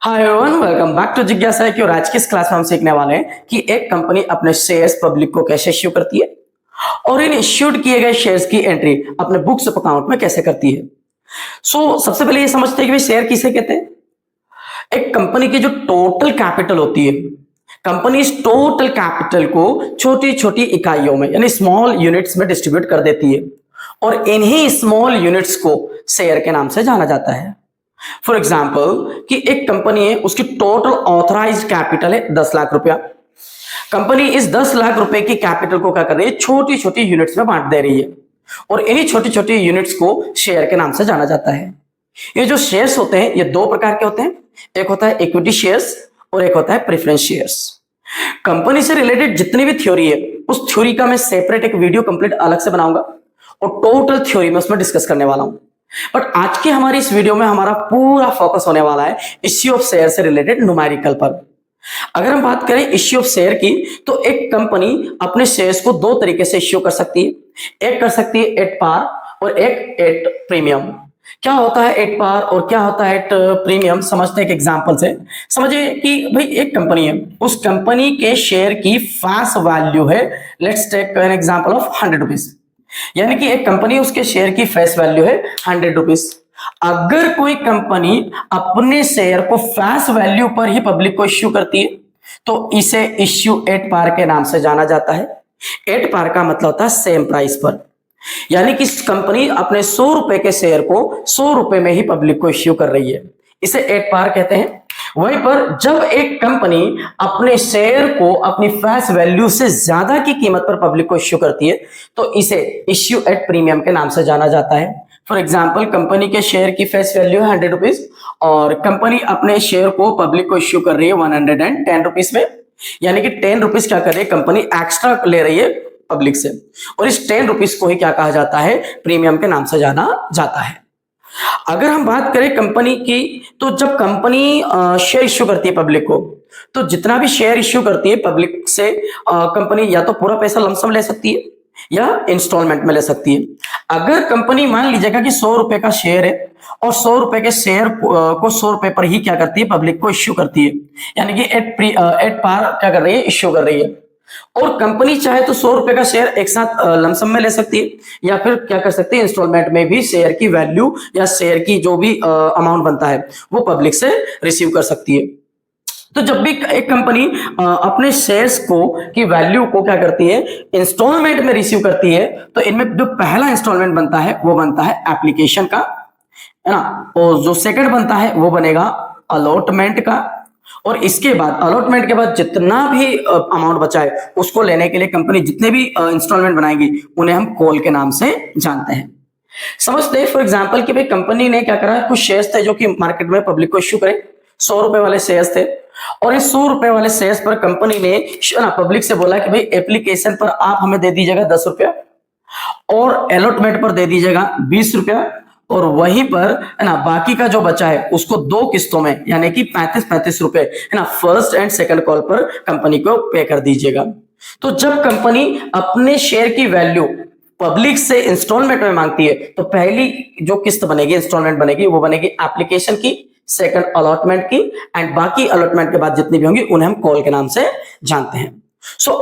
Hi everyone, welcome back to जिज्ञासा की। और आज की इस क्लास में हम सीखने वाले हैं कि एक कंपनी अपने शेयर्स पब्लिक को कैसे इश्यू करती है और इन इश्यूड किए गए शेयर्स की एंट्री अपने बुक्स ऑफ अकाउंट में कैसे करती है। सबसे पहले ये समझते हैं कि भाई शेयर किसे कहते हैं। एक कंपनी की जो टोटल कैपिटल होती है, कंपनी इस टोटल कैपिटल को छोटी छोटी इकाइयों में यानी स्मॉल यूनिट्स में डिस्ट्रीब्यूट कर देती है और इन्हीं स्मॉल यूनिट्स को शेयर के नाम से जाना जाता है। फॉर एग्जाम्पल कि एक कंपनी है, उसकी टोटल ऑथराइज कैपिटल है 10 लाख रुपया। कंपनी इस 10 लाख रुपए की कैपिटल को क्या कर रही है, छोटी छोटी यूनिट्स में बांट दे रही है और इन्हीं छोटी छोटी यूनिट्स को शेयर के नाम से जाना जाता है। ये जो शेयर्स होते हैं ये दो प्रकार के होते हैं, एक होता है इक्विटी शेयर्स और एक होता है प्रेफरेंस शेयर्स। कंपनी से रिलेटेड जितनी भी थ्योरी है उस थ्योरी का मैं सेपरेट एक वीडियो कंप्लीट अलग से बनाऊंगा और टोटल थ्योरी में उसमें डिस्कस करने वाला हूं। बट आज की हमारी इस वीडियो में हमारा पूरा फोकस होने वाला है इश्यू ऑफ शेयर से रिलेटेड न्यूमेरिकल पर। अगर हम बात करें इश्यू ऑफ शेयर की, तो एक कंपनी अपने शेयर्स को दो तरीके से इश्यू कर सकती है। एक कर सकती है एट पार और एक एट प्रीमियम। क्या होता है एट पार और क्या होता है एट प्रीमियम, समझते हैं एक एग्जांपल से। समझिए कि भाई एक कंपनी है, उस कंपनी के शेयर की फेस वैल्यू है, let's take an example of 100 rupees. यानी कि एक कंपनी, उसके शेयर की फेस वैल्यू है 100 रुपीज। अगर कोई कंपनी अपने शेयर को फेस वैल्यू पर ही पब्लिक को इश्यू करती है तो इसे इश्यू एट पार के नाम से जाना जाता है। एट पार का मतलब होता है सेम प्राइस पर, यानी कि कंपनी अपने 100 रुपए के शेयर को 100 रुपए में ही पब्लिक को इश्यू कर रही है, इसे एट पार कहते हैं। वहीं पर जब एक कंपनी अपने शेयर को अपनी फेस वैल्यू से ज्यादा की कीमत पर पब्लिक को इश्यू करती है तो इसे इश्यू एट प्रीमियम के नाम से जाना जाता है। फॉर एग्जांपल, कंपनी के शेयर की फेस वैल्यू है 100 रुपीज और कंपनी अपने शेयर को पब्लिक को इश्यू कर रही है 110 रुपीज में, यानी कि 10 रुपीज क्या कर रही है, कंपनी एक्स्ट्रा ले रही है पब्लिक से और इस 10 रुपीज को ही क्या कहा जाता है, प्रीमियम के नाम से जाना जाता है। अगर हम बात करें कंपनी की, तो जब कंपनी शेयर इश्यू करती है पब्लिक को, तो जितना भी शेयर इश्यू करती है पब्लिक से, कंपनी या तो पूरा पैसा लमसम ले सकती है या इंस्टॉलमेंट में ले सकती है। अगर कंपनी मान लीजिएगा कि 100 रुपए का शेयर है और 100 रुपए के शेयर को 100 रुपए पर ही क्या करती है, पब्लिक को इश्यू करती है, यानी कि एट पार क्या कर रही है, इश्यू कर रही है। और कंपनी चाहे तो 100 रुपए का शेयर एक साथ लमसम में ले सकती है या फिर क्या कर सकती है, इंस्टॉलमेंट में भी शेयर की वैल्यू या शेयर की जो भी अमाउंट बनता है वो पब्लिक से रिसीव कर सकती है। तो जब भी एक कंपनी अपने शेयर्स को की वैल्यू को क्या करती है, इंस्टॉलमेंट में रिसीव करती है, तो इनमें जो पहला इंस्टॉलमेंट बनता है वो बनता है एप्लीकेशन का, है ना, और जो सेकंड बनता है वो बनेगा अलॉटमेंट का। और इसके बाद अलॉटमेंट के बाद जितना भी अमाउंट बचा है उसको लेने के लिए कंपनी जितने भी इंस्टॉलमेंट बनाएगी उन्हें हम कॉल के नाम से जानते हैं। समझते हैं फॉर एग्जांपल कि भाई कंपनी ने क्या करा, कुछ शेयर्स थे जो कि मार्केट में पब्लिक को इश्यू करे, 100 रुपए वाले शेयर्स थे और इस 100 रुपए वाले शेयर्स पर कंपनी ने पब्लिक से बोला कि भाई एप्लीकेशन पर आप हमें दे दीजिएगा 10 रुपया और अलॉटमेंट पर दे दीजिएगा 20 रुपया और वहीं पर है ना बाकी का जो बचा है उसको दो किस्तों में यानी कि 35-35 रुपए है ना, फर्स्ट एंड सेकंड कॉल पर कंपनी को पे कर दीजिएगा। तो जब कंपनी अपने शेयर की वैल्यू पब्लिक से इंस्टॉलमेंट में मांगती है तो पहली जो किस्त बनेगी, इंस्टॉलमेंट बनेगी, वो बनेगी एप्लीकेशन की, सेकंड अलॉटमेंट की एंड बाकी अलॉटमेंट के बाद जितनी भी होंगी उन्हें हम कॉल के नाम से जानते हैं।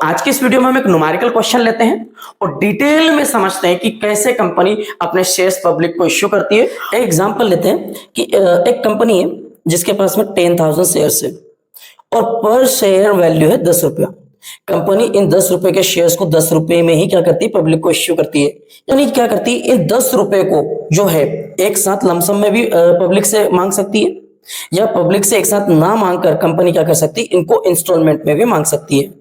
आज की इस वीडियो में हम एक न्यूमेरिकल क्वेश्चन लेते हैं और डिटेल में समझते हैं कि कैसे कंपनी अपने शेयर्स पब्लिक को इश्यू करती है। एक एग्जांपल लेते हैं कि एक कंपनी है जिसके पास में 10,000 शेयर्स है और पर शेयर वैल्यू है 10 रुपया। कंपनी इन 10 रुपए के शेयर्स को 10 रुपए में ही क्या करती है, पब्लिक को इश्यू करती है। यानी क्या करती है, इन 10 रुपए को जो है एक साथ लमसम में भी पब्लिक से मांग सकती है या पब्लिक से एक साथ ना मांगकर कंपनी क्या कर सकती है, इनको इंस्टॉलमेंट में भी मांग सकती है।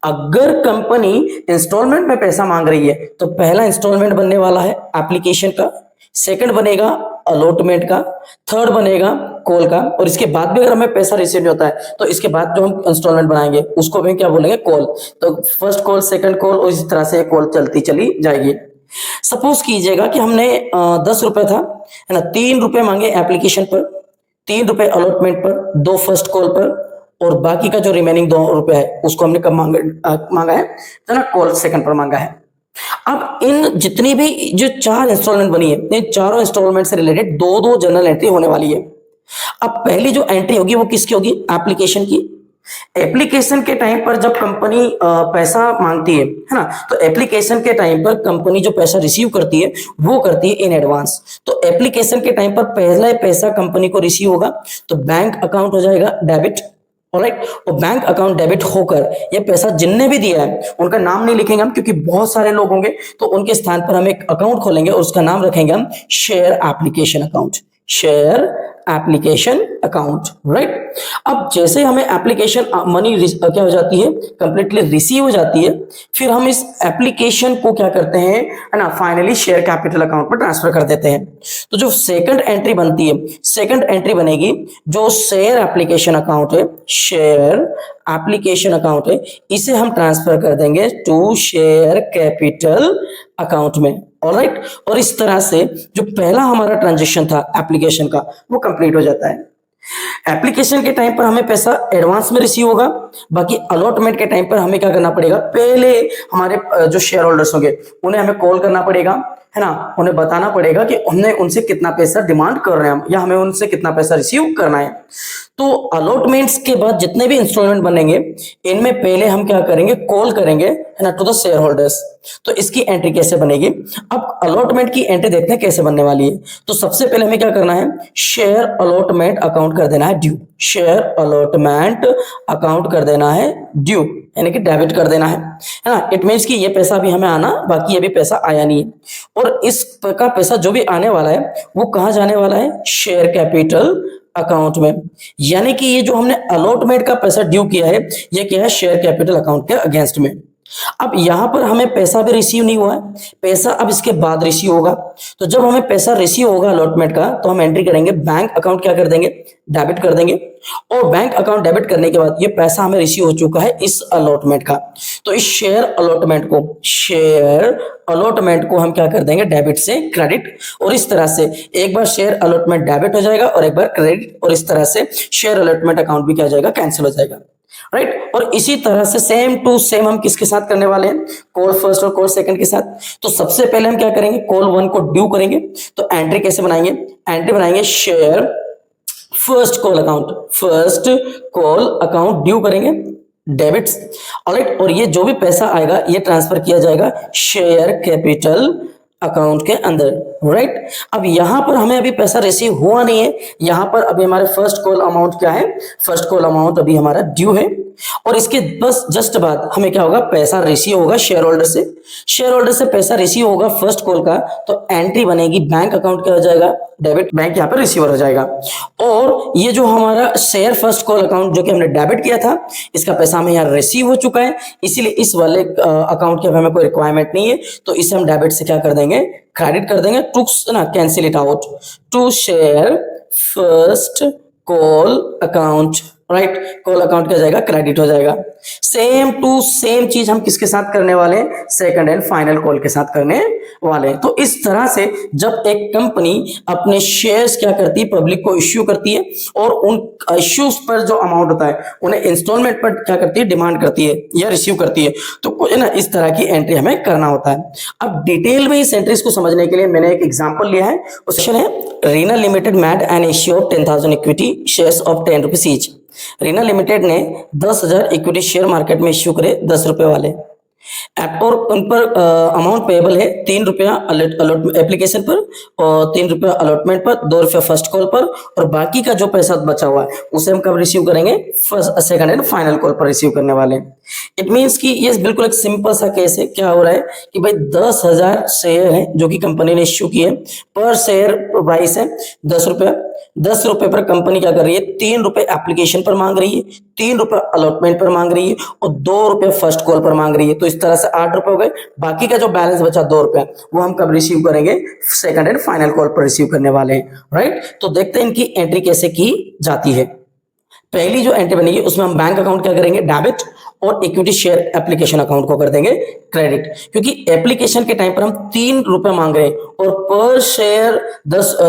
अगर कंपनी इंस्टॉलमेंट में पैसा मांग रही है तो पहला इंस्टॉलमेंट बनने वाला है एप्लीकेशन का, सेकंड बनेगा अलॉटमेंट का, थर्ड बनेगा कॉल का और इसके बाद भी अगर हमें पैसा रिसीव नहीं होता है तो इसके बाद जो हम इंस्टॉलमेंट बनाएंगे उसको भी क्या बोलेंगे, कॉल। तो फर्स्ट कॉल, सेकंड कॉल और इस तरह से कॉल चलती चली जाएगी। सपोज कीजिएगा कि हमने 10 रुपए था, है ना, 3 रुपए मांगे एप्लीकेशन पर, 3 रुपए अलॉटमेंट पर, 2 फर्स्ट कॉल पर और बाकी का जो रिमेनिंग 2 रुपया है उसको हमने कब मांगा है, तो ना कॉल सेकंड पर मांगा है। अब इन जितनी भी जो 4 इंस्टॉलमेंट बनी है, इन चारों इंस्टॉलमेंट से रिलेटेड 2-2 जर्नल एंट्री होने वाली है। अब पहली जो एंट्री होगी वो किसकी होगी? एप्लीकेशन की। एप्लीकेशन के टाइम पर जब कंपनी पैसा मांगती है ना, तो एप्लीकेशन के टाइम पर कंपनी जो पैसा रिसीव करती है वो करती है इन एडवांस। तो एप्लीकेशन के टाइम पर पहला पैसा कंपनी को रिसीव होगा तो बैंक अकाउंट हो जाएगा डेबिट। ऑलराइट, और बैंक अकाउंट डेबिट होकर ये पैसा जिनने भी दिया है उनका नाम नहीं लिखेंगे हम, क्योंकि बहुत सारे लोग होंगे, तो उनके स्थान पर हम एक अकाउंट खोलेंगे और उसका नाम रखेंगे हम share application account. Share application account, right. अब जैसे हमें एप्लीकेशन मनी क्या हो जाती है, कंप्लीटली रिसीव हो जाती है, फिर हम इस एप्लीकेशन को क्या करते हैं, है ना, फाइनली शेयर कैपिटल अकाउंट पर ट्रांसफर कर देते हैं। तो जो सेकंड एंट्री बनती है, सेकंड एंट्री बनेगी जो शेयर एप्लीकेशन अकाउंट है, शेयर एप्लीकेशन अकाउंट है, इसे हम ट्रांसफर कर देंगे टू शेयर कैपिटल अकाउंट में। ऑलराइट, और इस तरह से जो पहला हमारा ट्रांजेक्शन था एप्लीकेशन का वो कंप्लीट हो जाता है। एप्लीकेशन के टाइम पर हमें पैसा एडवांस में रिसीव होगा, बाकी अलॉटमेंट के टाइम पर हमें क्या करना पड़ेगा, पहले हमारे जो शेयर होल्डर्स होंगे उन्हें हमें कॉल करना पड़ेगा, है ना, उन्हें बताना पड़ेगा कि हमने उनसे कितना पैसा डिमांड कर रहे हैं या हमें उनसे कितना पैसा रिसीव करना है। तो अलॉटमेंट्स के बाद जितने भी इंस्टॉलमेंट बनेंगे इनमें पहले हम क्या करेंगे, कॉल करेंगे, है ना, टू द शेयर होल्डर्स। तो इसकी एंट्री कैसे बनेगी, अब अलॉटमेंट की एंट्री देखते हैं कैसे बनने वाली है। तो सबसे पहले हमें क्या करना है, शेयर अलॉटमेंट अकाउंट कर देना है ड्यू। शेयर अलॉटमेंट अकाउंट कर देना है ड्यू, यानी कि डेबिट कर देना है ना। इट मीन्स कि ये पैसा भी हमें आना, बाकी ये भी पैसा आया नहीं है, और इस का पैसा जो भी आने वाला है वो कहां जाने वाला है, शेयर कैपिटल अकाउंट में। यानी कि ये जो हमने अलॉटमेंट का पैसा ड्यू किया है ये क्या है, शेयर कैपिटल अकाउंट के अगेंस्ट में। अब यहां पर हमें पैसा भी रिसीव नहीं हुआ है, पैसा अब इसके बाद रिसीव होगा। तो जब हमें पैसा रिसीव होगा अलॉटमेंट का तो हम एंट्री करेंगे, बैंक अकाउंट क्या कर देंगे, डेबिट कर देंगे। और बैंक अकाउंट डेबिट करने के बाद ये पैसा हमें रिसीव हो चुका है इस अलॉटमेंट का, तो इस शेयर अलॉटमेंट को हम क्या कर देंगे, डेबिट से क्रेडिट। और इस तरह से एक बार शेयर अलॉटमेंट डेबिट हो जाएगा और एक बार क्रेडिट, और इस तरह से शेयर अलॉटमेंट अकाउंट भी क्या हो जाएगा, कैंसिल हो जाएगा, राइट। और इसी तरह से सेम टू सेम हम किसके साथ करने वाले हैं, कॉल फर्स्ट और कॉल सेकंड के साथ। तो सबसे पहले हम क्या करेंगे, कॉल वन को ड्यू करेंगे। तो एंट्री कैसे बनाएंगे, एंट्री बनाएंगे share first call account due करेंगे, डेबिट्स। ऑलराइट, और ये जो भी पैसा आएगा ये ट्रांसफर किया जाएगा शेयर कैपिटल अकाउंट के अंदर, राइट। अब यहां पर हमें अभी पैसा रिसीव हुआ नहीं है, यहां पर अभी हमारे फर्स्ट कॉल अमाउंट क्या है, फर्स्ट कॉल अमाउंट अभी हमारा ड्यू है। और इसके बस जस्ट बाद हमें क्या होगा, पैसा रिसीव होगा शेयर होल्डर से पैसा रिसीव होगा फर्स्ट कॉल का। तो एंट्री बनेगी बैंक अकाउंट क्या हो जाएगा, डेबिट, बैंक यहाँ पर रिसीवर हो जाएगा। और ये जो हमारा शेयर फर्स्ट कॉल अकाउंट जो कि हमने डेबिट किया था, इसका पैसा हमें यहाँ रिसीव हो चुका है, इसीलिए इस वाले अकाउंट की हमें कोई रिक्वायरमेंट नहीं है, तो इसे हम डेबिट से क्या कर देंगे, क्रेडिट कर देंगे, टू ना cancel it out to share first call account, right. Call account क्या जाएगा, क्रेडिट हो जाएगा। सेम टू सेम चीज हम किसके साथ करने वाले हैं, सेकंड एंड फाइनल कॉल के साथ करने वाले हैं। तो इस तरह से जब एक कंपनी अपने शेयर्स क्या करती है, पब्लिक को इश्यू करती है, और उन इश्यूज पर जो अमाउंट होता है उन्हें इंस्टॉलमेंट पर क्या करती है, डिमांड करती है या रिसीव करती है। तो कुछ ना इस तरह की एंट्री हमें करना होता है। अब डिटेल में इस एंट्रीज को समझने के लिए मैंने एक एग्जाम्पल लिया है, क्वेश्चन है, Reena limited made an issue of 10,000 equity shares of 10 rupees each. Reena limited ने 10,000 इक्विटी शेयर मार्केट में इश्यू करे 10 रुपए वाले, और उन पर अमाउंट पेबल है 3 रुपया एप्लीकेशन पर और 3 रुपया अलॉटमेंट पर, 2 रुपया फर्स्ट कॉल पर, और बाकी का जो पैसा बचा हुआ है उसे हम कब रिसीव करेंगे, first second and final call पर रिसीव करने वाले हैं। इट मीन्स कि ये बिल्कुल एक सिंपल सा केस है। क्या हो रहा है कि भाई 10,000 शेयर है जो कि कंपनी ने इश्यू किए, पर शेयर प्राइस है 10 रुपया। 10 रुपए पर कंपनी क्या कर रही है, 3 रुपए एप्लीकेशन पर मांग रही है, 3 रुपए अलॉटमेंट पर मांग रही है, और 2 रुपए फर्स्ट कॉल पर मांग रही है। तो इस तरह से 8 रुपए हो गए। बाकी का जो बैलेंस बचा 2 रुपया वो हम कब रिसीव करेंगे, सेकंड एंड फाइनल कॉल पर रिसीव करने वाले हैं, राइट। तो देखते हैं इनकी एंट्री कैसे की जाती है। पहली जो एंट्री बनेगी उसमें हम बैंक अकाउंट क्या करेंगे, डेबिट, और इक्विटी शेयर एप्लीकेशन अकाउंट को कर देंगे क्रेडिट, क्योंकि एप्लीकेशन के टाइम पर हम 3 रुपए मांग रहे हैं और पर शेयर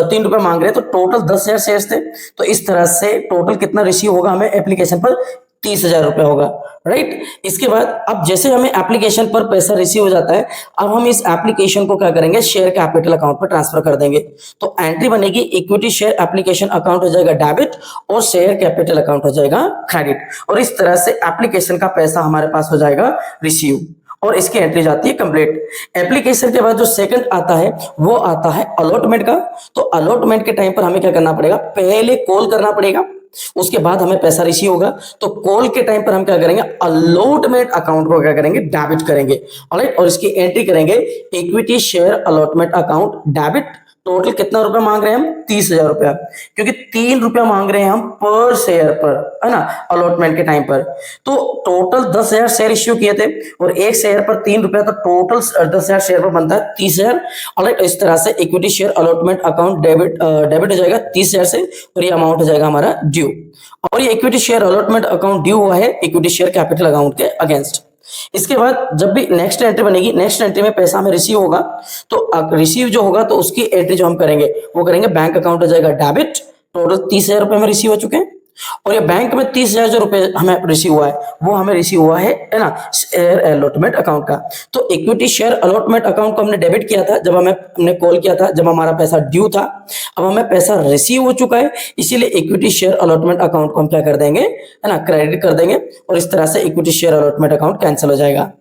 3 रुपए मांग रहे हैं, तो टोटल 10,000 शेयर्स थे। तो इस तरह से टोटल कितना रिसीव होगा हमें एप्लीकेशन पर, 30,000 रुपया होगा, राइट। इसके बाद अब जैसे हमें एप्लीकेशन पर पैसा रिसीव हो जाता है, अब हम इस एप्लीकेशन को क्या करेंगे, शेयर कैपिटल अकाउंट पर ट्रांसफर कर देंगे। तो एंट्री बनेगी, इक्विटी शेयर एप्लीकेशन अकाउंट हो जाएगा डेबिट और शेयर कैपिटल अकाउंट हो जाएगा क्रेडिट। और इस तरह से एप्लीकेशन का पैसा हमारे पास हो जाएगा रिसीव और इसकी एंट्री जाती है कंप्लीट। एप्लीकेशन के बाद जो सेकंड आता है वो आता है अलॉटमेंट का। तो अलॉटमेंट के टाइम पर हमें क्या करना पड़ेगा, पहले कॉल करना पड़ेगा, उसके बाद हमें पैसा रिसीव होगा। तो कॉल के टाइम पर हम क्या करेंगे, अलॉटमेंट अकाउंट को क्या करेंगे, डेबिट करेंगे, ऑलराइट। और इसकी एंट्री करेंगे equity share allotment account debit. Total कितना रुपया मांग रहे हैं हम, 30,000 रुपया, क्योंकि 3 रुपया मांग रहे हैं हम पर शेयर पर, है ना, अलॉटमेंट के टाइम पर। तो टोटल 10,000 शेयर इश्यू किए थे और एक शेयर पर 3 रुपया, तो टोटल 10,000 शेयर पर बनता है 30,000। ऑलराइट, इस तरह से equity share allotment account debit हो जाएगा 30,000 से और ये अमाउंट हो जाएगा हमारा ड्यू। और ये equity share allotment account due हुआ है इक्विटी शेयर कैपिटल अकाउंट के अगेंस्ट। इसके बाद जब भी नेक्स्ट एंट्री बनेगी, नेक्स्ट एंट्री में पैसा हमें रिसीव होगा, तो रिसीव जो होगा तो उसकी एंट्री जो हम करेंगे वो करेंगे बैंक अकाउंट हो जाएगा डेबिट। टोटल 30,000 रुपए में रिसीव हो चुके हैं और ये बैंक में 30,000 जो रुपए हमें रिसीव हुआ है वो हमें रिसीव हुआ है ना, शेयर अलॉटमेंट अकाउंट का। तो इक्विटी शेयर अलॉटमेंट अकाउंट को हमने डेबिट किया था जब हमने कॉल किया था, जब हमारा पैसा ड्यू था। अब हमें पैसा रिसीव हो चुका है, इसीलिए इक्विटी शेयर अलॉटमेंट अकाउंट को हम क्या कर देंगे, है ना, क्रेडिट कर देंगे और इस तरह से equity share allotment account cancel हो जाएगा।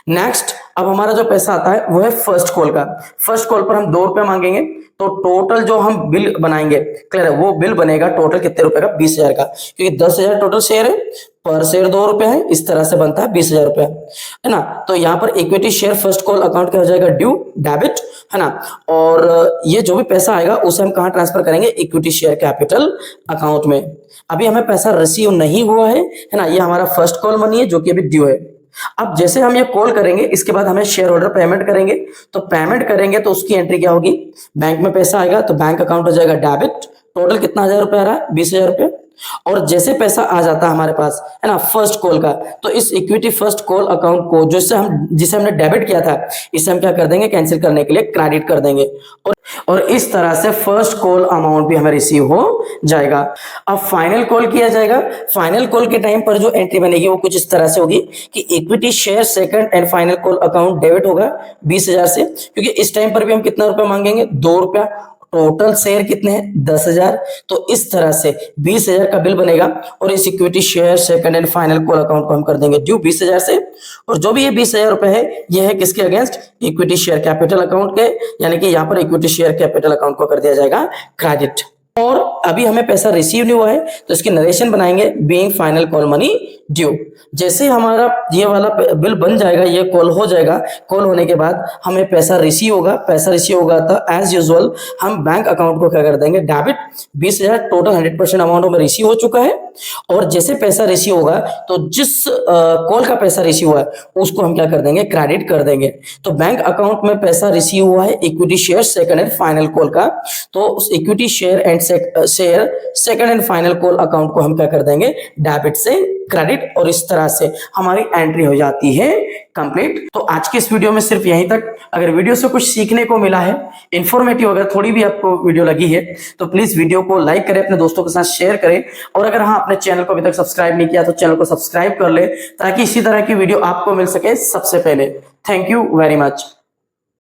नेक्स्ट अब हमारा जो पैसा आता है वो है फर्स्ट कॉल का। फर्स्ट कॉल पर हम 2 रुपया मांगेंगे, तो टोटल जो हम बिल बनाएंगे, क्लियर है, वो बिल बनेगा टोटल कितने रुपए का, 20,000 का, क्योंकि 10,000 टोटल शेयर है, पर शेयर 2 रुपए है, इस तरह से बनता है 20,000 रुपया, है ना। तो यहाँ पर equity share first call account क्या हो जाएगा, ड्यू डेबिट, है ना। और ये जो भी पैसा आएगा उसे हम कहाँ ट्रांसफर करेंगे, इक्विटी शेयर कैपिटल अकाउंट में। अभी हमें पैसा रिसीव नहीं हुआ है ना, ये हमारा फर्स्ट कॉल मनी है जो कि अभी ड्यू है। अब जैसे हम ये कॉल करेंगे, इसके बाद हमें शेयर होल्डर पेमेंट करेंगे, तो पेमेंट करेंगे तो उसकी एंट्री क्या होगी, बैंक में पैसा आएगा तो बैंक अकाउंट हो जाएगा डेबिट। टोटल कितना 1,000 रुपया आ रहा है, 20,000 रुपये। और जैसे पैसा आ जाता है हमारे पास, है ना, फर्स्ट कॉल का, तो इस इक्विटी फर्स्ट कॉल अकाउंट को जिसे हमने डेबिट किया था, इसे हम क्या कर देंगे, कैंसिल करने के लिए क्रेडिट कर देंगे और इस तरह से फर्स्ट कॉल अमाउंट भी हमें रिसीव हो जाएगा। अब फाइनल कॉल किया जाएगा। फाइनल कॉल के टाइम पर जो एंट्री बनेगी वो कुछ इस तरह से होगी कि equity share second and final call account debit होगा 20,000 से, क्योंकि इस टाइम पर भी हम कितना रुपया मांगेंगे, 2 रुपया। टोटल शेयर कितने हैं, 10,000। तो इस तरह से 20,000 का बिल बनेगा और इस equity share second and final call account को हम कर देंगे ड्यू 20,000 से। और जो भी ये 20,000 रुपए है, ये है किसके against, equity share capital account के, यानी कि यहाँ पर इक्विटी शेयर कैपिटल अकाउंट को कर दिया जाएगा क्रेडिट। और अभी हमें पैसा रिसीव नहीं हुआ है तो इसकी नरेशन बनाएंगे, being final call money due. जैसे हमारा ये वाला बिल बन जाएगा, ये कॉल हो जाएगा, कॉल होने के बाद हमें पैसा रिसीव होगा। पैसा रिसीव होगा तो एज यूजुअल हम बैंक अकाउंट को क्या कर देंगे, डेबिट। 20,000 टोटल 100% अमाउंट में रिसीव हो चुका है। और जैसे पैसा रिसीव होगा तो जिस कॉल का पैसा रिसीव हुआ है उसको हम क्या कर देंगे, क्रेडिट कर देंगे। तो बैंक अकाउंट में पैसा रिसीव हुआ है equity share second and final call का, तो उस equity share and share second and final call account को हम क्या कर देंगे, डेबिट से क्रेडिट। और इस तरह से हमारी एंट्री हो जाती है कंप्लीट। तो आज की इस वीडियो में सिर्फ यहीं तक। अगर वीडियो से कुछ सीखने को मिला है, इंफॉर्मेटिव अगर थोड़ी भी आपको वीडियो लगी है, तो प्लीज वीडियो को लाइक करें, अपने दोस्तों के साथ शेयर करें। और अगर हाँ, अपने चैनल को अभी तक सब्सक्राइब नहीं किया तो चैनल को सब्सक्राइब कर ले, ताकि इसी तरह की वीडियो आपको मिल सके सबसे पहले। Thank you very much.